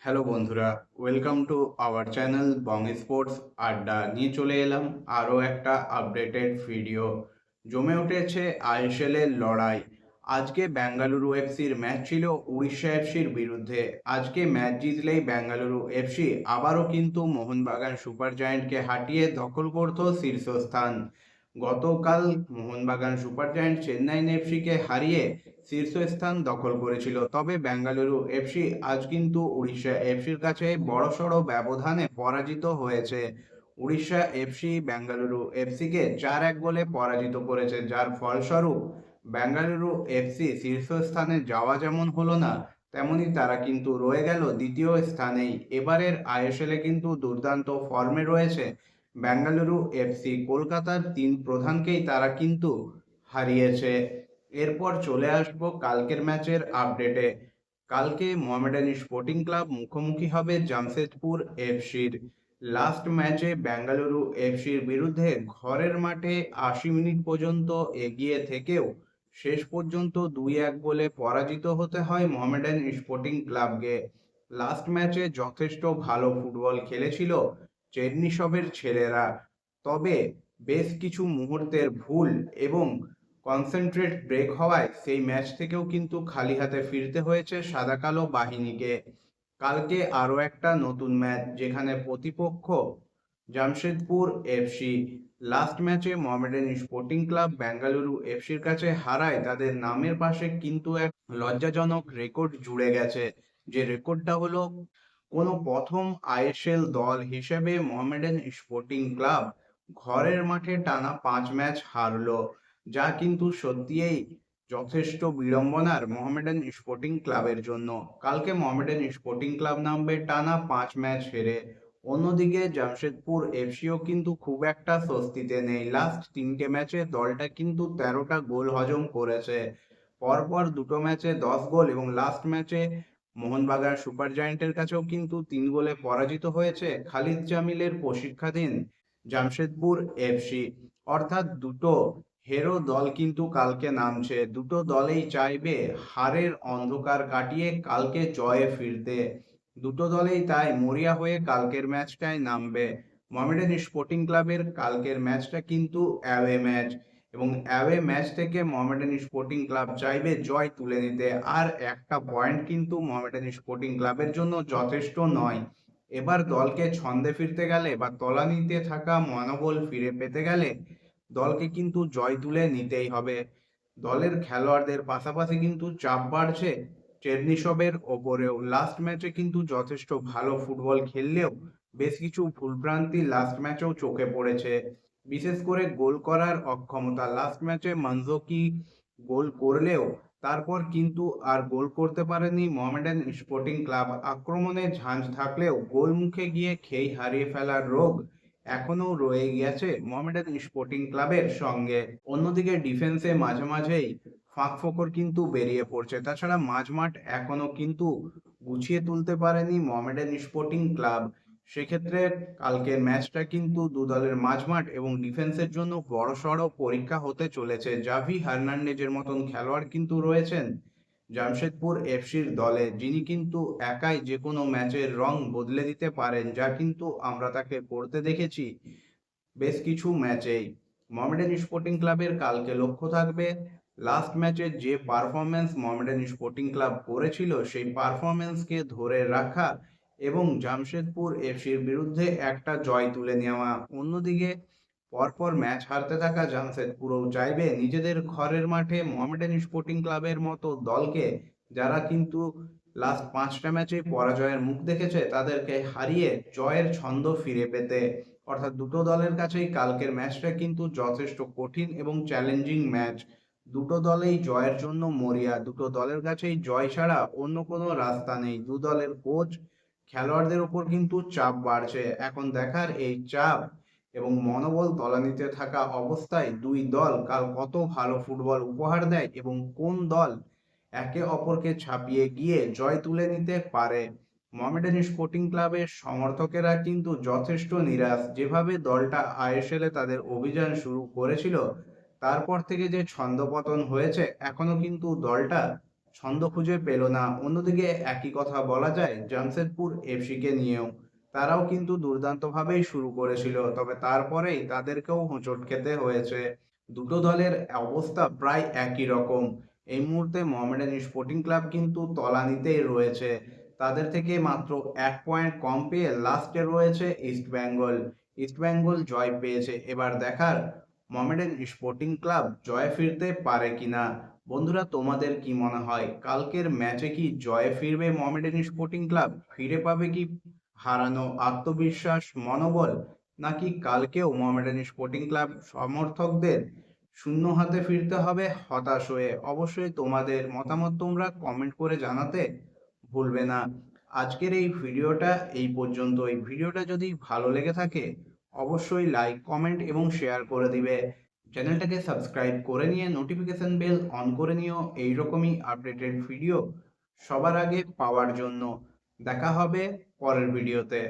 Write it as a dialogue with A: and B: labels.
A: Hello বন্ধুরা, welcome to our channel Bong sports আড্ডা। নিয়ে চলে এলাম আরও একটা আপডেটেড ভিডিও। জমে উঠেছে আইএসএল এর লড়াই। আজকে বেঙ্গালুরু এফসির ম্যাচ ছিল উড়িষ্যা এফসির বিরুদ্ধে। আজকে ম্যাচ জিতলেই বেঙ্গালুরু এফসি আবারও কিন্তু মোহনবাগান সুপার জায়ান্টকে হাঁটিয়ে দখল করত শীর্ষস্থান। গতকাল মোহনবাগান সুপার জায়ান্ট চেন্নাই এফসিকে হারিয়ে শীর্ষস্থান দখল করেছিল, তবে বেঙ্গালুরু এফসি আজ কিন্তু উড়িষ্যা এফসির কাছে বড়সড় ব্যবধানে পরাজিত হয়েছে। উড়িষ্যা এফসি বেঙ্গালুরু এফসিকে 4-1 গোলে পরাজিত করেছে, যার ফলস্বরূপ বেঙ্গালুরু এফসি শীর্ষস্থানে যাওয়া যেমন হলো না, তেমনি তারা কিন্তু রয়ে গেল দ্বিতীয় স্থানেই। এবারের আইএসএলে কিন্তু দুর্দান্ত ফর্মে রয়েছে বেঙ্গালুরু এফসি। কলকাতার তিন প্রধানকেই তারা কিন্তু হারিয়েছে। এরপর চলে আসবো কালকের ম্যাচের আপডেটে। কালকে মোহামেডান স্পোর্টিং ক্লাব মুখোমুখি হবে জামশেদপুর এফসির। লাস্ট ম্যাচে বেঙ্গালুরু এফসির বিরুদ্ধে ঘরের মাঠে 80 মিনিট পর্যন্ত এগিয়ে থেকেও শেষ পর্যন্ত 2-1 গোলে পরাজিত হতে হয় মোহামেডান স্পোর্টিং ক্লাবকে। লাস্ট ম্যাচে যথেষ্ট ভালো ফুটবল খেলেছিল চেরনিসবের ছেলেরা, তবে বেশ কিছু মুহূর্তের ভুল এবং কনসেন্ট্রেট ব্রেক হওয়ায় সেই ম্যাচ থেকেও কিন্তু খালি হাতে ফিরতে হয়েছে সাদা কালো বাহিনীকে। কালকে আরও একটা নতুন ম্যাচ, যেখানে প্রতিপক্ষ জামশেদপুর এফসি। লাস্ট ম্যাচে মোহামেডান স্পোর্টিং ক্লাব বেঙ্গালুরু এফসির কাছে হারায় তাদের নামের পাশে কিন্তু এক লজ্জাজনক রেকর্ড জুড়ে গেছে। যে রেকর্ডটা হলো, কোনো প্রথম আইএসএল দল হিসেবে মোহামেডান স্পোর্টিং ক্লাব ঘরের মাঠে টানা 5 ম্যাচ হারলো, যা কিন্তু সত্যিই যথেষ্ট বিড়ম্বনার মোহামেডান স্পোর্টিং ক্লাবের জন্য। কালকে মোহামেডান স্পোর্টিং ক্লাব নামবে টানা 5 ম্যাচ হেরে। অন্যদিকে জামশেদপুর এফসিও কিন্তু খুব একটা স্বস্তিতে নেই। লাস্ট 3টে ম্যাচে দলটা কিন্তু 13টা গোল হজম করেছে, পরপর দুটো ম্যাচে 10 গোল, এবং লাস্ট ম্যাচে মোহনবাগান সুপার জায়ান্টের কাছেও কিন্তু 3 গোলে পরাজিত হয়েছে খালিদ জামিলের প্রশিক্ষাধীন জামশেদপুর এফসি। অর্থাৎ দুটো হেরো দল কিন্তু কালকে নামছে। দুটো দলেই চাইবে হারের অন্ধকার কাটিয়ে কালকে জয়ে ফিরতে। দুটো দলেই তাই মরিয়া হয়ে কালকের ম্যাচটায় নামবে। মোহামেডান স্পোর্টিং ক্লাবের কালকের ম্যাচটা কিন্তু অ্যাওয়ে ম্যাচ, এবং অ্যাওয়ে ম্যাচ থেকে মোহামেডান স্পোর্টিং ক্লাব চাইবে জয় তুলে নিতে। আর একটা পয়েন্ট কিন্তু মোহামেডান স্পোর্টিং ক্লাবের জন্য যথেষ্ট নয়। এবার দলকে ছন্দে ফিরতে গেলে বা তলানিতে থাকা মনোবল ফিরে পেতে গেলে দলকে কিন্তু জয় তুলে নিতেই হবে। দলের খেলোয়াড়দের পাশাপাশি কিন্তু চাপ বাড়ছে চেরনিসবের ওপরেও। লাস্ট ম্যাচে কিন্তু যথেষ্ট ভালো ফুটবল খেললেও বেশ কিছু ভুলভ্রান্তি লাস্ট ম্যাচেও চোখে পড়েছে, বিশেষ করে গোল করার অক্ষমতা। লাস্ট ম্যাচে মানজোকি গোল করলেও তারপর কিন্তু আর গোল করতে পারেনি মোহামেডান স্পোর্টিং ক্লাব। আক্রমণে ঝাঁঝ থাকলেও গোল মুখে গিয়ে খেই হারিয়ে ফেলার রোগ এখনো রয়ে গেছে মোহামেডান স্পোর্টিং ক্লাবের সঙ্গে। অন্যদিকে ডিফেন্সে মাঝে মাঝেই ফাঁক ফোকর কিন্তু বেরিয়ে পড়ছে। তাছাড়া মাঝমাঠ এখনো কিন্তু গুছিয়ে তুলতে পারেনি মোহামেডান স্পোর্টিং ক্লাব। সেক্ষেত্রে কালকের ম্যাচটা কিন্তু দু দলের মাঝমাঠ এবং ডিফেন্সের জন্য বড়সড় পরীক্ষা হতে চলেছে। জাভি হার্নান্ডেজের মতন খেলোয়াড় কিন্তু রয়েছেন জামশেদপুর এফসির দলে, যিনি কিন্তু একাই যে কোনো ম্যাচের রং বদলে দিতে পারেন, যা কিন্তু আমরা তাকে করতে দেখেছি বেশ কিছু ম্যাচেই। মোহামেডান স্পোর্টিং ক্লাবের কালকে লক্ষ্য থাকবে লাস্ট ম্যাচে যে পারফরমেন্স মোহামেডান স্পোর্টিং ক্লাব করেছিল সেই পারফরমেন্সকে ধরে রাখা এবং জামশেদপুর এফসির বিরুদ্ধে একটা জয় তুলে নেওয়া। অন্যদিকে পরপর ম্যাচ হারতে থাকা জামশেদপুরও চাইবে নিজেদের ঘরের মাঠে মোহামেডান স্পোর্টিং ক্লাবের মতো দলকে, যারা কিন্তু লাস্ট 5টা ম্যাচে পরাজয়ের মুখ দেখেছে, তাদেরকে হারিয়ে জয়ের ছন্দ ফিরে পেতে। অর্থাৎ দুটো দলের কাছেই কালকের ম্যাচটা কিন্তু যথেষ্ট কঠিন এবং চ্যালেঞ্জিং ম্যাচ। দুটো দলেই জয়ের জন্য মরিয়া। দুটো দলের কাছেই জয় ছাড়া অন্য কোনো রাস্তা নেই। দু দলের কোচ খেলোয়াড়দের উপর কিন্তু চাপ বাড়ছে। এখন দেখার এই চাপ এবং মনোবল তলানিতে থাকা অবস্থায় দুই দল কাল কত ভালো ফুটবল উপহার দেয় এবং কোন দল একে অপরকে ছাপিয়ে গিয়ে জয় তুলে নিতে পারে। মোহামেডান স্পোর্টিং ক্লাবের সমর্থকেরা কিন্তু যথেষ্ট নিরাশ। যেভাবে দলটা আইএসএলে তাদের অভিযান শুরু করেছিল, তারপর থেকে যে ছন্দপতন হয়েছে, এখনো কিন্তু দলটা ছন্দ খুঁজে পেল না। অন্যদিকে একই কথা বলা যায় জামশেদপুর এফসিকে নিয়েও। তারাও কিন্তু দুর্দান্তভাবেই শুরু করেছিল, তবে তারপরেই তাদেরকেও হোঁচট খেতে হয়েছে। দুটো দলের অবস্থা প্রায় একই রকম। এই মুহূর্তে মোহামেডান স্পোর্টিং ক্লাব কিন্তু তলানিতেই রয়েছে। তাদের থেকে মাত্র 1 পয়েন্ট কম পেয়ে লাস্টে রয়েছে ইস্টবেঙ্গল। ইস্টবেঙ্গল জয় পেয়েছে, এবার দেখার মোহামেডান স্পোর্টিং ক্লাব জয়ে ফিরতে পারে কিনা। বন্ধুরা, তোমাদের কি মনে হয় কালকের ম্যাচে কি জয়ে ফিরবে মোহামেডান স্পোর্টিং ক্লাব? ফিরে পাবে কি হারানো আত্মবিশ্বাস, মনোবল? নাকি কালকেও মোহামেডান স্পোর্টিং ক্লাব সমর্থকদের শূন্য হাতে ফিরতে হবে হতাশ হয়ে? অবশ্যই তোমাদের মতামত তোমরা কমেন্ট করে জানাতে ভুলবে না। আজকের এই ভিডিওটা এই পর্যন্তই। ভিডিওটা যদি ভালো লেগে থাকে অবশ্যই লাইক, কমেন্ট এবং শেয়ার করে দিবে। চ্যানেলটাকে সাবস্ক্রাইব করে নিয়ে নোটিফিকেশন বেল অন করে নিও এইরকমই আপডেটেড ভিডিও সবার আগে পাওয়ার জন্য। দেখা হবে পরের ভিডিওতে।